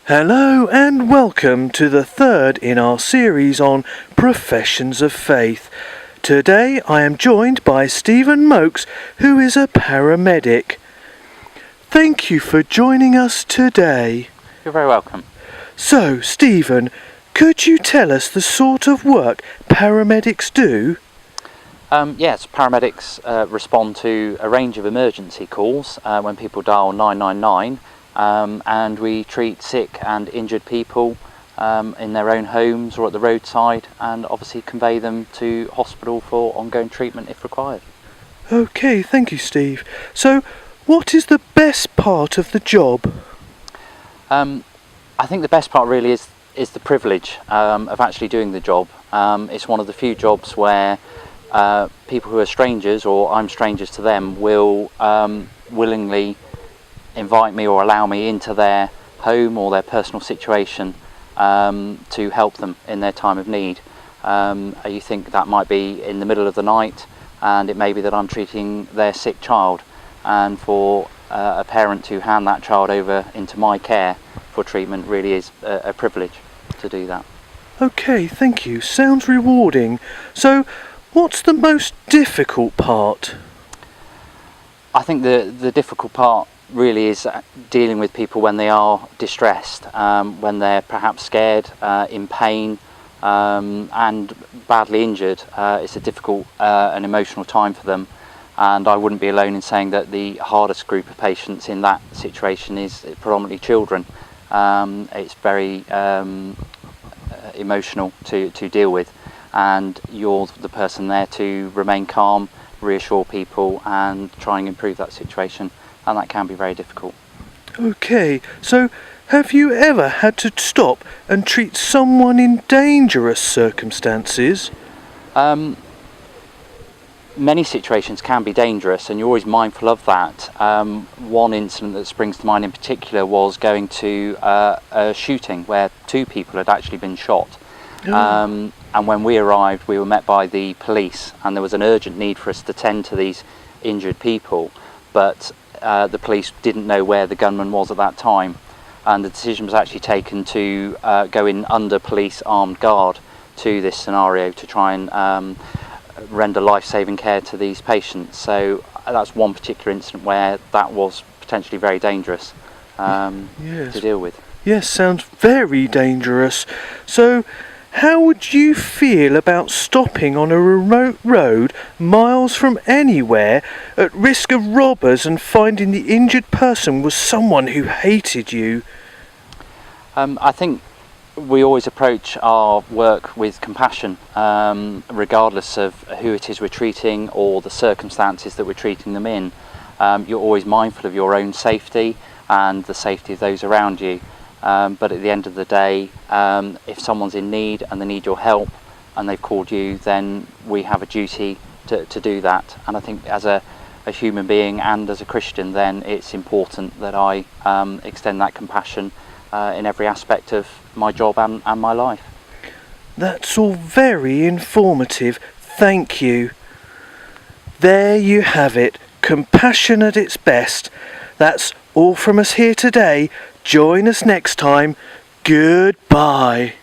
Hello and welcome to the third in our series on professions of faith. Today I am joined by Stephen Mokes, who is a paramedic. Thank you for joining us today. You're very welcome. So, Stephen, could you tell us the sort of work paramedics do? Yes, paramedics respond to a range of emergency calls when people dial 999. And we treat sick and injured people in their own homes or at the roadside, and obviously convey them to hospital for ongoing treatment if required. Okay, thank you, Steve. So, what is the best part of the job? I think the best part really is the privilege of actually doing the job. It's one of the few jobs where people who are strangers, or I'm strangers to them, will willingly invite me or allow me into their home or their personal situation to help them in their time of need. You think that might be in the middle of the night, and it may be that I'm treating their sick child, and for a parent to hand that child over into my care for treatment really is a privilege to do that. Okay, thank you. Sounds rewarding. So, what's the most difficult part? I think the difficult part really is dealing with people when they are distressed, when they're perhaps scared, in pain, and badly injured. It's a difficult and emotional time for them, and I wouldn't be alone in saying that the hardest group of patients in that situation is predominantly children. It's very emotional to deal with, and you're the person there to remain calm, reassure people and try and improve that situation, and that can be very difficult. Okay, so have you ever had to stop and treat someone in dangerous circumstances? Many situations can be dangerous, and you're always mindful of that. One incident that springs to mind in particular was going to a shooting where two people had actually been shot. And when we arrived, we were met by the police, and there was an urgent need for us to tend to these injured people, but the police didn't know where the gunman was at that time, and the decision was actually taken to go in under police armed guard to this scenario to try and render life-saving care to these patients. So that's one particular incident where that was potentially very dangerous to deal with. Yes, sounds very dangerous. So, how would you feel about stopping on a remote road miles from anywhere at risk of robbers and finding the injured person was someone who hated you? I think we always approach our work with compassion, regardless of who it is we're treating or the circumstances that we're treating them in. You're always mindful of your own safety and the safety of those around you. But at the end of the day, if someone's in need and they need your help and they've called you, then we have a duty to do that. And I think as a human being and as a Christian, then it's important that I extend that compassion in every aspect of my job and my life. That's all very informative. Thank you. There you have it. Compassion at its best. That's all from us here today. Join us next time. Goodbye.